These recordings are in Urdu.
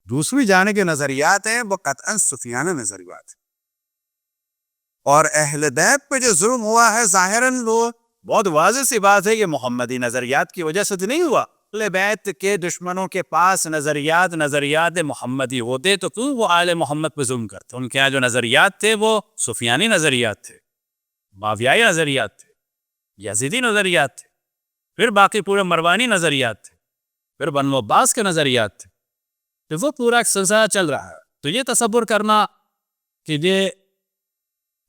دوسری جانب کے نظریات ہیں وہ قطعاً سفیانہ نظریات، اور اہل بیت پہ جو ظلم ہوا ہے ظاہراً وہ بہت واضح سی بات ہے کہ محمدی نظریات کی وجہ سے تو نہیں ہوا۔ اہل بیت کے دشمنوں کے پاس نظریات محمدی ہوتے تو کیوں وہ آل محمد پہ ظلم کرتے؟ ان کے یہاں جو نظریات تھے وہ سفیانی نظریات تھے، معاویائی نظریات تھے، یزیدی نظریات تھے، پھر باقی پورے مروانی نظریات تھے، پھر بنو عباس کے نظریات تھے، تو وہ پورا ایک سلسلہ چل رہا ہے۔ تو یہ تصور کرنا کہ یہ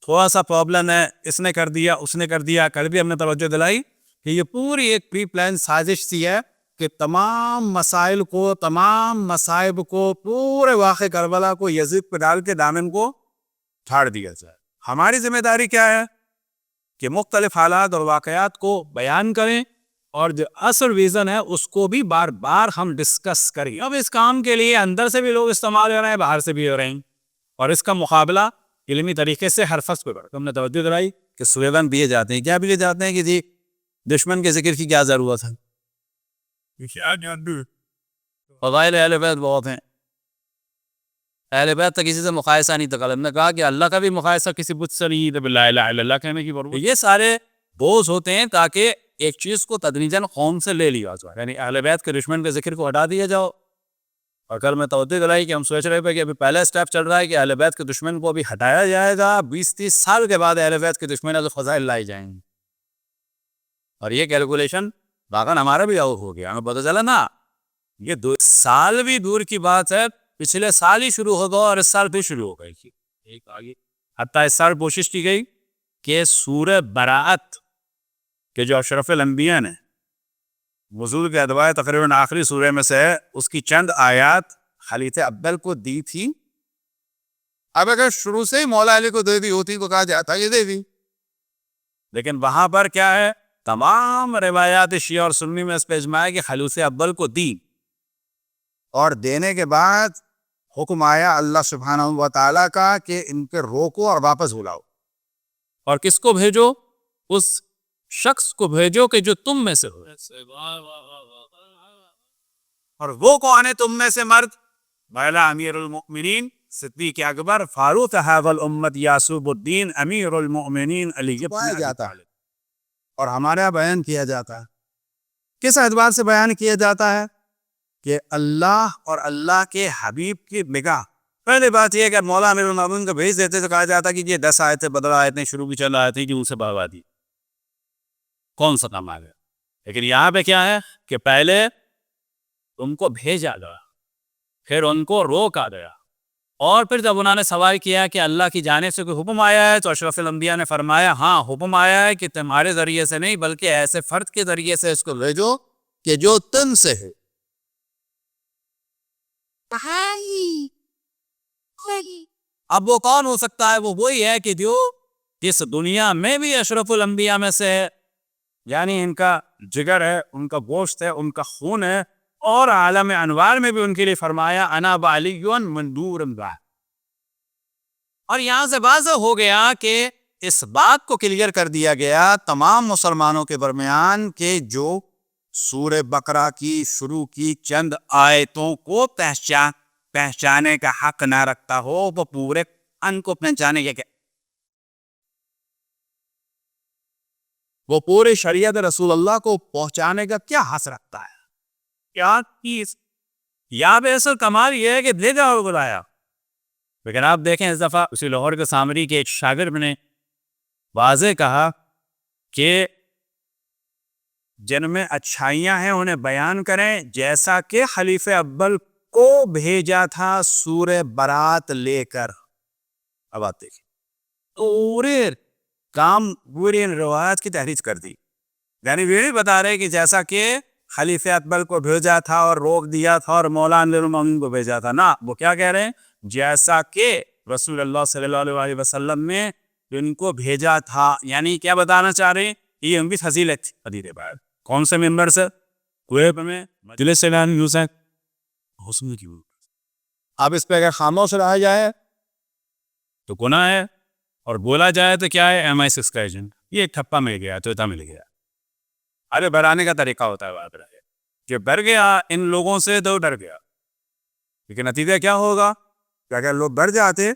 تھوڑا سا پرابلم ہے، اس نے کر دیا اس نے کر دیا، کل بھی ہم نے توجہ دلائی کہ یہ پوری ایک پری پلان سازش سی ہے کہ تمام مسائل کو، تمام مصائب کو، پورے واقع کربلا کو یزید پہ ڈال کے دامن کو چھاڑ دیا جائے۔ ہماری ذمہ داری کیا ہے کہ مختلف حالات اور واقعات کو بیان کریں، اور جو اصل ریزن ہے اس کو بھی بار بار ہم ڈسکس کریں۔ اب اس کام کے لیے اندر سے بھی لوگ استعمال ہو رہے ہیں، باہر سے بھی ہو رہے ہیں، اور اس کا مقابلہ علمی طریقے سے ہر فرد پہ کریں۔ ہم نے توجہ دلائی کہ سلیمان دیے جاتے ہیں، کیا دیے جاتے ہیں کہ جی دشمن کے ذکر کی کیا ضرورت ہے، فضائل اہل بیت بہت ہیں، اہل بیت تک کسی سے مقایسہ نہیں تھا۔ ہم نے کہا کہ اللہ کا بھی مقایسہ کسی بت سے نہیں ہے، لا الہ الا اللہ کہنے کی ضرورت۔ یہ سارے بوز ہوتے ہیں تاکہ ایک چیز کو تدریجاً قوم سے لے لیا جائے، یعنی اہل بیت کے دشمن کے ذکر کو ہٹا دیا جاؤ۔ اور کل میں توجہ دلائی کہ ہم سوچ رہے تھے کہ ابھی پہلا سٹیپ چل رہا ہے کہ اہل بیت کے دشمن کو ابھی ہٹایا جائے گا، 20-30 سال کے بعد اہل بیت کے دشمن جو فضائل لائے جائیں گے، اور یہ کیلکولیشن واقعا ہمارا بھی آؤٹ ہو گیا، ہمیں پتہ چلا نا یہ 2 سال بھی دور کی بات ہے، پچھلے سال ہی شروع ہو گیا اور اس سال پھر شروع ہو گئی تھی ایک آگے۔ حتیٰ اس سال کوشش کی گئی کہ سورہ براءت کہ جو اشرف الانبیاء نے نزول کے ادوائے تقریباً آخری سورہ میں سے ہے، اس کی چند آیات خلیفہ ابل کو دی تھی۔ اب اگر شروع سے ہی مولا علی کو دے دی ہوتی تو کہا جاتا یہ دے دی، لیکن وہاں پر کیا ہے، تمام روایات شیعہ اور سنی میں اس پہ اجماع ہے کہ خلیفہ ابل کو دی، اور دینے کے بعد حکم آیا اللہ سبحانہ و تعالیٰ کا کہ ان کے روکو اور واپس بلاؤ، اور کس کو بھیجو؟ اس شخص کو بھیجو کہ جو تم میں سے ہو، اور وہ کون ہے تم میں سے مرد؟ مولا امیر المؤمنین صدیق اکبر فاروق هذا الامت یعصوب الدین امیر المؤمنین علی ابن جاتا ہے، اور ہمارے یہاں بیان کیا جاتا ہے۔ کس اعتبار سے بیان کیا جاتا ہے؟ کہ اللہ اور اللہ کے حبیب کی نگاہ، پہلی بات یہ ہے کہ مولا امیر المؤمنین کو بھیج دیتے تو کہا جاتا کہ یہ 10 آیتیں بدل آیتیں شروع کی چل آیتیں جو ان سے بڑھوا دی، کون سا کام آ گیا؟ لیکن یہاں پہ کیا ہے کہ پہلے ان کو بھیجا گیا، پھر ان کو روکا گیا، اور پھر جب انہوں نے سوال کیا کہ اللہ کی جانب سے کوئی حکم آیا ہے تو اشرف الانبیاء نے فرمایا ہاں حکم آیا ہے کہ تمہارے ذریعے سے نہیں بلکہ ایسے فرد کے ذریعے سے اس کو بھیجو کہ جو تم سے ہے۔ اب وہ کون ہو سکتا ہے؟ وہ وہی ہے کہ جو اس دنیا میں بھی اشرف الانبیاء میں سے ہے، یعنی ان کا جگر ہے، ان کا گوشت ہے، ان کا خون ہے، اور عالم انوار میں بھی ان کے لیے فرمایا انا بعلی من نور اللہ۔ اور یہاں سے واضح ہو گیا کہ اس بات کو کلیئر کر دیا گیا تمام مسلمانوں کے درمیان کہ جو سورہ بقرہ کی شروع کی چند آیتوں کو پہچانے کا حق نہ رکھتا ہو، وہ پورے ان کو پہچانے کے وہ پورے شریعت رسول اللہ کو پہنچانے کا کیا حق رکھتا ہے؟ کیا چیز یہاں پہ اصل کمال یہ ہے کہ بھیجا اور بلایا۔ لیکن آپ دیکھیں اس دفعہ اسی لاہور کے سامری کے ایک شاگرد نے واضح کہا کہ جن میں اچھائیاں ہیں انہیں بیان کریں، جیسا کہ خلیفہ اول کو بھیجا تھا سورہ برات لے کر۔ اب آپ دیکھیں پورے کام پوری ان روایات کی تحریف کر دی، یعنی یہ نہیں بتا رہے کہ جیسا کہ خلیفہ اکبر کو بھیجا تھا اور روک دیا تھا اور مولا امیر المؤمنین کو بھیجا تھا، نہ، وہ کیا کہہ رہے ہیں؟ جیسا کہ رسول اللہ صلی اللہ علیہ وسلم نے ان کو بھیجا تھا، یعنی کیا بتانا چاہ رہے ہیں؟ یہ ان کی فضیلت تھی۔ حدیث بعد کون سے ممبر سے؟ کویب میں مجلس اعلان نیوز ہے حسن کی۔ اب اس پہ اگر خاموش رہا جائے تو گناہ ہے، اور بولا جائے تو کیا ہے؟ MI6 کا ایجنٹ، یہ ایک ٹھپا مل گیا، توتا مل گیا۔ ارے بڑھانے کا طریقہ ہوتا ہے بات رہے کہ ڈر گیا ان لوگوں سے تو ڈر گیا، لیکن نتیجہ کیا ہوگا کہ اگر لوگ بڑھ جاتے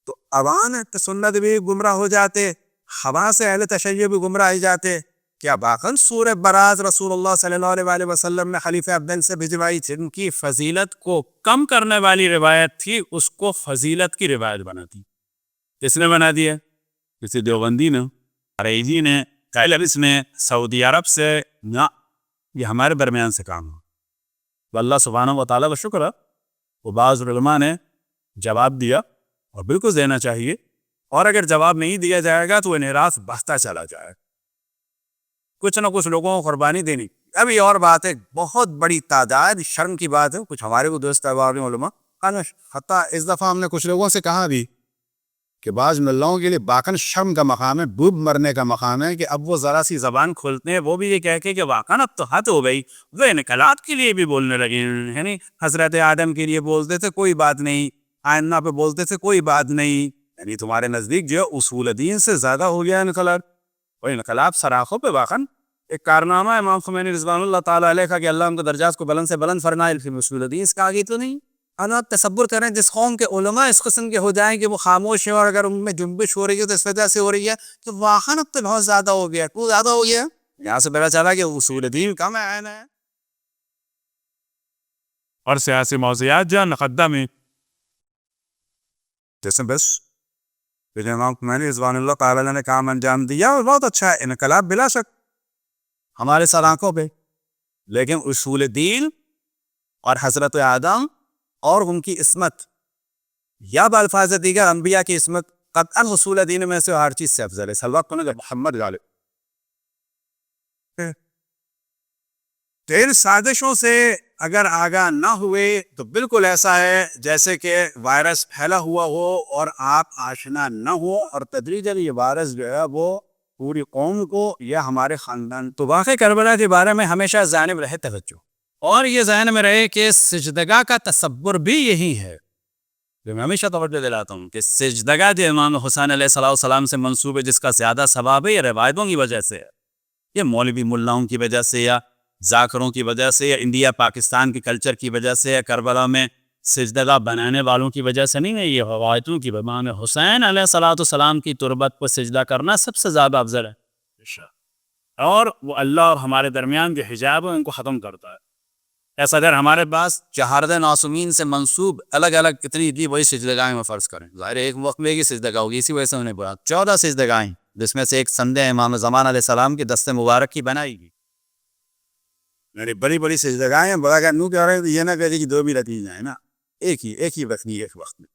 تو عوام سنت بھی گمراہ ہو جاتے، ہوا سے اہل تشیع بھی گمراہ ہو جاتے. کیا واقعاً سورہ براز رسول اللہ صلی اللہ علیہ وسلم نے خلیفہ افضل سے بھجوائی، جن کی فضیلت کو کم کرنے والی روایت تھی اس کو فضیلت کی روایت بنا دی؟ کس نے بنا دیا؟ کسی دیوبندی نے، عریضی نے، کائلرس نے، سعودی عرب سے؟ نہ، یہ ہمارے درمیان سے کام ہے. اللہ سبحانہ و تعالیٰ کا شکر ہے وہ بعض علماء نے جواب دیا اور بالکل دینا چاہیے، اور اگر جواب نہیں دیا جائے گا تو انحراف بڑھتا چلا جائے گا. کچھ نہ کچھ لوگوں کو قربانی دینی. ابھی اور بات ہے، بہت بڑی تعداد، شرم کی بات ہے، کچھ ہمارے کو دوست احباب علماء، حتیٰ اس دفعہ ہم نے کچھ لوگوں سے کہا بھی کہ بعض ملاؤں کے لیے واقعاً شرم کا مقام ہے، ڈوب مرنے کا مقام ہے کہ اب وہ ذرا سی زبان کھولتے ہیں وہ بھی یہ کہہ کے کہ واقعاً اب تو حد ہو گئی. وہ انقلاب کے لیے بھی بولنے لگے ہیں، یعنی حضرت آدم کے لیے بولتے تھے کوئی بات نہیں، آئینہ پہ بولتے تھے کوئی بات نہیں، یعنی تمہارے نزدیک جو ہے اصول دین سے زیادہ ہو گیا انقلاب. اور انقلاب سراخوں پہ واقعاً ایک کارنامہ ہے امام خمینی رضوان اللہ تعالیٰ علیہ کا کہ اللہ ان کے درجات کو بلند سے بلند فرمائے، لیکن اصول حدیث کا آگے تو نہیں. آپ تصور کریں جس قوم کے علماء اس قسم کے ہو جائیں کہ وہ خاموش ہیں، اور اگر ان میں جنبش ہو رہی ہے تو اس وجہ سے ہو رہی ہے کہ واقعاً اب تو بہت زیادہ ہو گیا، تو زیادہ ہو گیا. یہاں سے پتا چلا کہ اصول دین کم ہے اور سیاسی موضوعات جو نقدہ میں جیسے بس امام خمینی رضوان اللہ تعالیٰ نے کام انجام دیا اور بہت اچھا ہے، انقلاب بلا شک ہمارے سر آنکھوں پہ، لیکن اصول دین اور حضرت آدم اور ان کی عصمت یا بالفاظ دیگر انبیاء کی عصمت قطعاً اصول دین میں سے ہر چیز سے افضل ہے. صلوات کو نظر محمد علیہ. تیر سازشوں سے اگر آگاہ نہ ہوئے تو بالکل ایسا ہے جیسے کہ وائرس پھیلا ہوا ہو اور آپ آشنا نہ ہو، اور تدریجاً یہ وائرس جو ہے وہ پوری قوم کو یا ہمارے خاندان. تو واقع کربلا کے بارے میں ہمیشہ ذہن میں رہے توجہ، اور یہ ذہن میں رہے کہ سجدگاہ کا تصور بھی یہی ہے. میں ہمیشہ توجہ دلاتا ہوں کہ سجدگاہ جو امام حسین علیہ السلام سے منسوب ہے، جس کا زیادہ ثواب ہے، یہ روایتوں کی وجہ سے ہے، یہ مولوی ملاؤں کی وجہ سے یا ذاکروں کی وجہ سے یا انڈیا پاکستان کے کلچر کی وجہ سے یا کربلا میں سجدگاہ بنانے والوں کی وجہ سے نہیں ہے، یہ روایتوں کی. امام حسین علیہ السلام کی تربت پر سجدہ کرنا سب سے زیادہ افضل ہے، اور وہ اللہ اور ہمارے درمیان جو حجاب ہے ان کو ختم کرتا ہے. ایسا اگر ہمارے پاس چہارد معصومین سے منسوب الگ الگ کتنی تھی، وہی سجدگاہیں میں فرض کریں، ظاہر ایک وقت میں کی سجدگاہ ہوگی، اسی وجہ سے انہیں بولا 14 سجدگاہیں، جس میں سے ایک سندے امام زمان علیہ السلام کی دست مبارک کی بنائی گئی. یعنی بڑی بڑی سجدگاہیں بڑا کہ نو کہہ رہے ہیں، یہ نہ کہہ کہ دو بھی رکھی جائیں نا، ایک ہی رکھنی ایک وقت میں.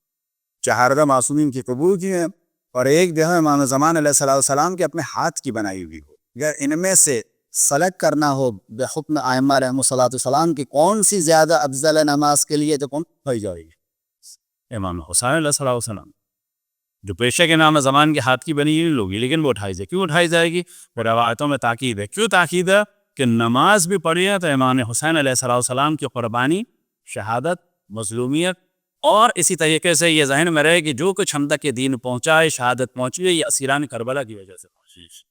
چہارد معصومین کی قبول کی ہیں، اور ایک جو ہے امام زمان علیہ السلام کے اپنے ہاتھ کی بنائی ہوئی ہو. اگر ان میں سے سلیکٹ کرنا ہو بحکم ائمہ رحمۃ اللہ السلام کی کون سی زیادہ افضل ہے نماز کے لیے، تو کون ہو جائے گی؟ امام حسین علیہ السلام، جو پیشے کے نام زمان کے ہاتھ کی بنی ہوئی لوگی، لیکن وہ اٹھائی جائے. کیوں اٹھائی جائے گی؟ وہ روایتوں میں تاکید ہے. کیوں تاکید ہے؟ کہ نماز بھی پڑھی ہے تو امام حسین علیہ السلام کی قربانی، شہادت، مظلومیت، اور اسی طریقے سے یہ ذہن میں رہے کہ جو کچھ ہم تک یہ دین پہنچا ہے، شہادت پہنچی ہے، یہ اسیران کربلا کی وجہ سے پہنچی ہے.